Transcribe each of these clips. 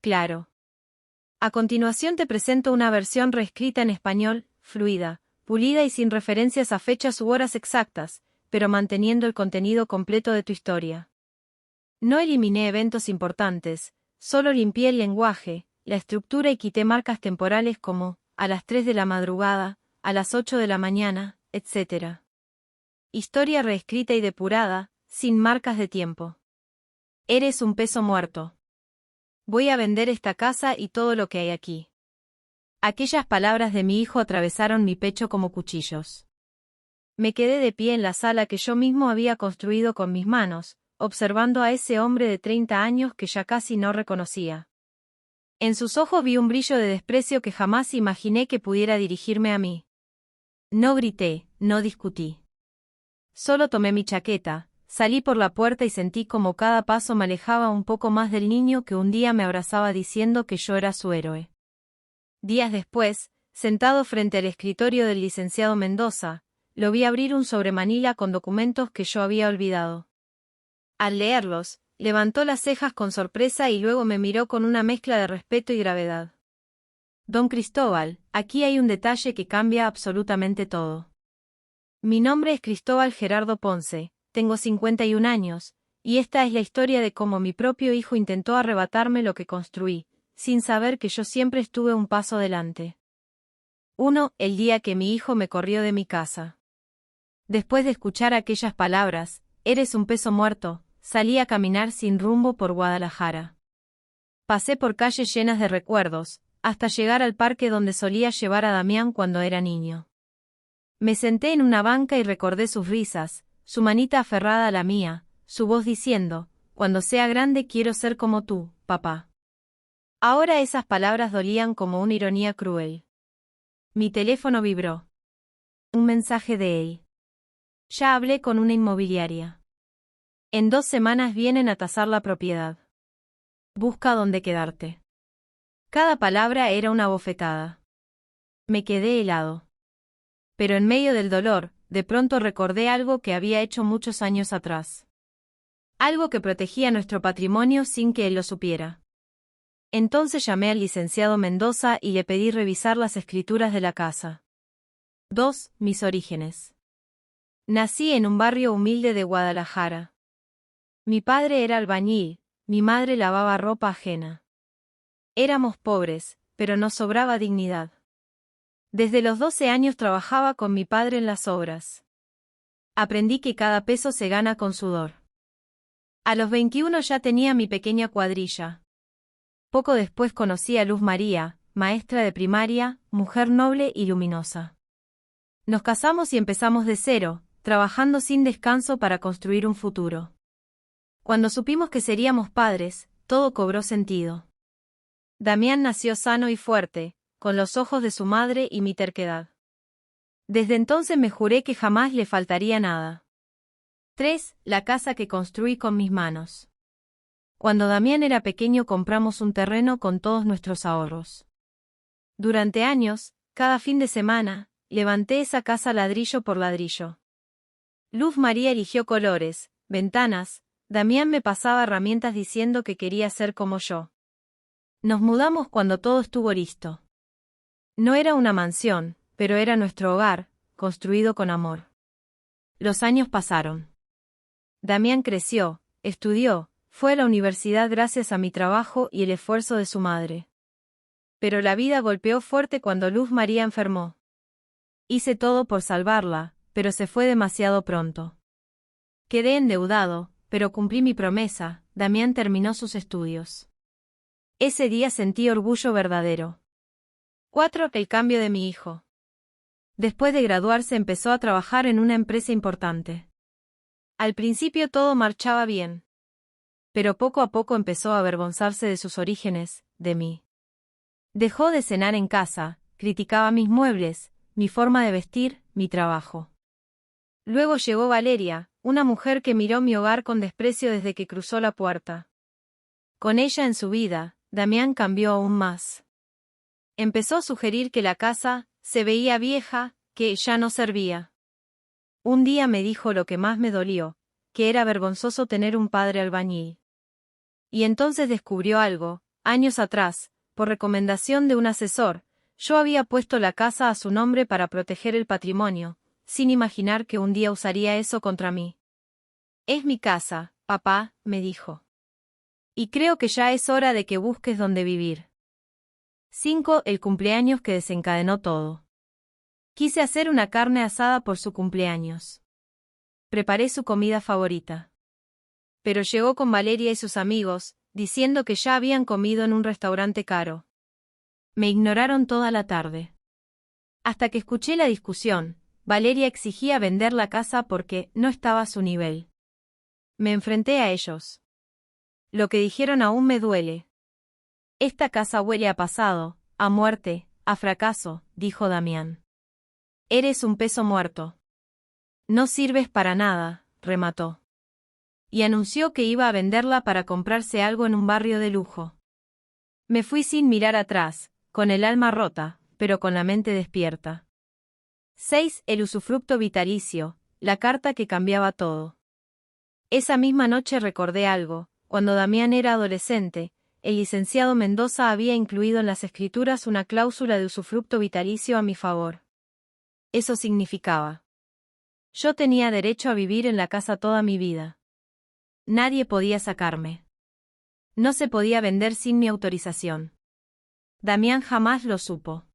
Claro. A continuación te presento una versión reescrita en español, fluida, pulida y sin referencias a fechas u horas exactas, pero manteniendo el contenido completo de tu historia. No eliminé eventos importantes, solo limpié el lenguaje, la estructura y quité marcas temporales como, a las 3 de la madrugada, a las 8 de la mañana, etc. Historia reescrita y depurada, sin marcas de tiempo. Eres un peso muerto. Voy a vender esta casa y todo lo que hay aquí. Aquellas palabras de mi hijo atravesaron mi pecho como cuchillos. Me quedé de pie en la sala que yo mismo había construido con mis manos, observando a ese hombre de 30 años que ya casi no reconocía. En sus ojos vi un brillo de desprecio que jamás imaginé que pudiera dirigirme a mí. No grité, no discutí. Solo tomé mi chaqueta, salí por la puerta y sentí como cada paso me alejaba un poco más del niño que un día me abrazaba diciendo que yo era su héroe. Días después, sentado frente al escritorio del licenciado Mendoza, lo vi abrir un sobremanila con documentos que yo había olvidado. Al leerlos, levantó las cejas con sorpresa y luego me miró con una mezcla de respeto y gravedad. Don Cristóbal, aquí hay un detalle que cambia absolutamente todo. Mi nombre es Cristóbal Gerardo Ponce, tengo 51 años, y esta es la historia de cómo mi propio hijo intentó arrebatarme lo que construí, sin saber que yo siempre estuve un paso delante. 1. El día que mi hijo me corrió de mi casa. Después de escuchar aquellas palabras, eres un peso muerto, salí a caminar sin rumbo por Guadalajara. Pasé por calles llenas de recuerdos, hasta llegar al parque donde solía llevar a Damián cuando era niño. Me senté en una banca y recordé sus risas, su manita aferrada a la mía, su voz diciendo, cuando sea grande quiero ser como tú, papá. Ahora esas palabras dolían como una ironía cruel. Mi teléfono vibró. Un mensaje de él. Ya hablé con una inmobiliaria. En 2 semanas vienen a tasar la propiedad. Busca dónde quedarte. Cada palabra era una bofetada. Me quedé helado. Pero en medio del dolor, de pronto recordé algo que había hecho muchos años atrás. Algo que protegía nuestro patrimonio sin que él lo supiera. Entonces llamé al licenciado Mendoza y le pedí revisar las escrituras de la casa. 2. Mis orígenes. Nací en un barrio humilde de Guadalajara. Mi padre era albañil, mi madre lavaba ropa ajena. Éramos pobres, pero nos sobraba dignidad. Desde los 12 años trabajaba con mi padre en las obras. Aprendí que cada peso se gana con sudor. A los 21 ya tenía mi pequeña cuadrilla. Poco después conocí a Luz María, maestra de primaria, mujer noble y luminosa. Nos casamos y empezamos de cero, trabajando sin descanso para construir un futuro. Cuando supimos que seríamos padres, todo cobró sentido. Damián nació sano y fuerte, con los ojos de su madre y mi terquedad. Desde entonces me juré que jamás le faltaría nada. 3. La casa que construí con mis manos. Cuando Damián era pequeño compramos un terreno con todos nuestros ahorros. Durante años, cada fin de semana, levanté esa casa ladrillo por ladrillo. Luz María eligió colores, ventanas, Damián me pasaba herramientas diciendo que quería ser como yo. Nos mudamos cuando todo estuvo listo. No era una mansión, pero era nuestro hogar, construido con amor. Los años pasaron. Damián creció, estudió, fue a la universidad gracias a mi trabajo y el esfuerzo de su madre. Pero la vida golpeó fuerte cuando Luz María enfermó. Hice todo por salvarla, pero se fue demasiado pronto. Quedé endeudado, pero cumplí mi promesa, Damián terminó sus estudios. Ese día sentí orgullo verdadero. 4. El cambio de mi hijo. Después de graduarse empezó a trabajar en una empresa importante. Al principio todo marchaba bien. Pero poco a poco empezó a avergonzarse de sus orígenes, de mí. Dejó de cenar en casa, criticaba mis muebles, mi forma de vestir, mi trabajo. Luego llegó Valeria, una mujer que miró mi hogar con desprecio desde que cruzó la puerta. Con ella en su vida, Damián cambió aún más. Empezó a sugerir que la casa se veía vieja, que ya no servía. Un día me dijo lo que más me dolió, que era vergonzoso tener un padre albañil. Y entonces descubrió algo, años atrás, por recomendación de un asesor, yo había puesto la casa a su nombre para proteger el patrimonio, sin imaginar que un día usaría eso contra mí. Es mi casa, papá, me dijo. Y creo que ya es hora de que busques dónde vivir. 5. El cumpleaños que desencadenó todo. Quise hacer una carne asada por su cumpleaños. Preparé su comida favorita. Pero llegó con Valeria y sus amigos, diciendo que ya habían comido en un restaurante caro. Me ignoraron toda la tarde. Hasta que escuché la discusión, Valeria exigía vender la casa porque no estaba a su nivel. Me enfrenté a ellos. Lo que dijeron aún me duele. Esta casa huele a pasado, a muerte, a fracaso, dijo Damián. Eres un peso muerto. No sirves para nada, remató. Y anunció que iba a venderla para comprarse algo en un barrio de lujo. Me fui sin mirar atrás, con el alma rota, pero con la mente despierta. 6. El usufructo vitalicio, la carta que cambiaba todo. Esa misma noche recordé algo. Cuando Damián era adolescente, el licenciado Mendoza había incluido en las escrituras una cláusula de usufructo vitalicio a mi favor. Eso significaba: yo tenía derecho a vivir en la casa toda mi vida. Nadie podía sacarme. No se podía vender sin mi autorización. Damián jamás lo supo.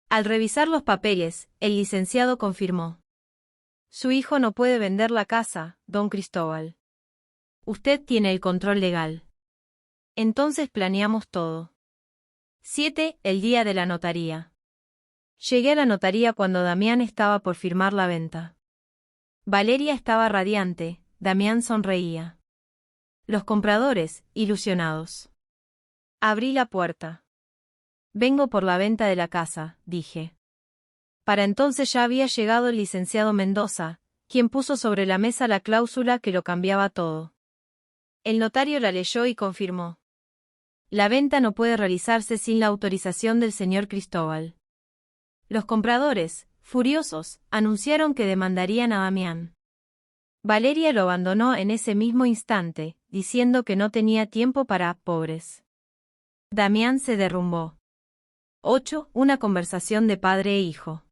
Al revisar los papeles, el licenciado confirmó: su hijo no puede vender la casa, don Cristóbal. Usted tiene el control legal. Entonces planeamos todo. 7. El día de la notaría. Llegué a la notaría cuando Damián estaba por firmar la venta. Valeria estaba radiante, Damián sonreía. Los compradores, ilusionados. Abrí la puerta. Vengo por la venta de la casa, dije. Para entonces ya había llegado el licenciado Mendoza, quien puso sobre la mesa la cláusula que lo cambiaba todo. El notario la leyó y confirmó: la venta no puede realizarse sin la autorización del señor Cristóbal. Los compradores, furiosos, anunciaron que demandarían a Damián. Valeria lo abandonó en ese mismo instante, diciendo que no tenía tiempo para pobres. Damián se derrumbó. 8. Una conversación de padre e hijo.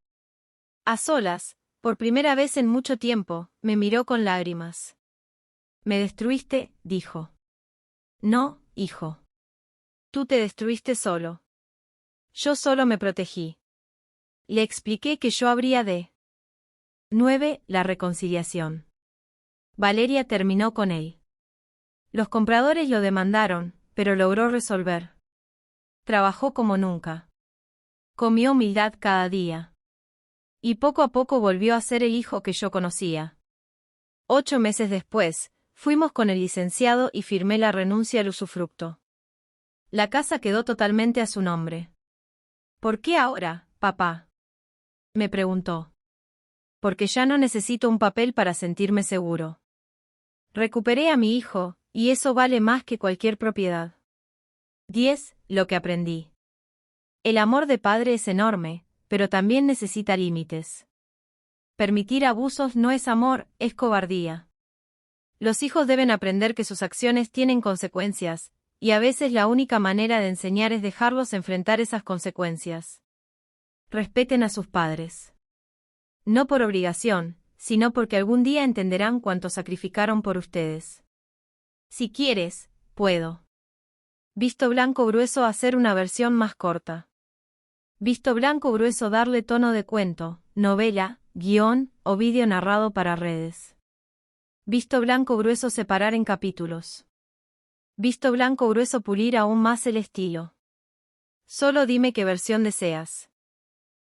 A solas, por primera vez en mucho tiempo, me miró con lágrimas. Me destruiste, dijo. No, hijo. Tú te destruiste solo. Yo solo me protegí. Le expliqué que yo habría de. 9. La reconciliación. Valeria terminó con él. Los compradores lo demandaron, pero logró resolver. Trabajó como nunca. Comió humildad cada día. Y poco a poco volvió a ser el hijo que yo conocía. 8 meses después, fuimos con el licenciado y firmé la renuncia al usufructo. La casa quedó totalmente a su nombre. ¿Por qué ahora, papá?, me preguntó. Porque ya no necesito un papel para sentirme seguro. Recuperé a mi hijo, y eso vale más que cualquier propiedad. 10. Lo que aprendí. El amor de padre es enorme, pero también necesita límites. Permitir abusos no es amor, es cobardía. Los hijos deben aprender que sus acciones tienen consecuencias, y a veces la única manera de enseñar es dejarlos enfrentar esas consecuencias. Respeten a sus padres. No por obligación, sino porque algún día entenderán cuánto sacrificaron por ustedes. Si quieres, puedo. Visto blanco grueso hacer una versión más corta. Visto blanco grueso darle tono de cuento, novela, guión o vídeo narrado para redes. Visto blanco grueso separar en capítulos. Visto blanco grueso pulir aún más el estilo. Solo dime qué versión deseas.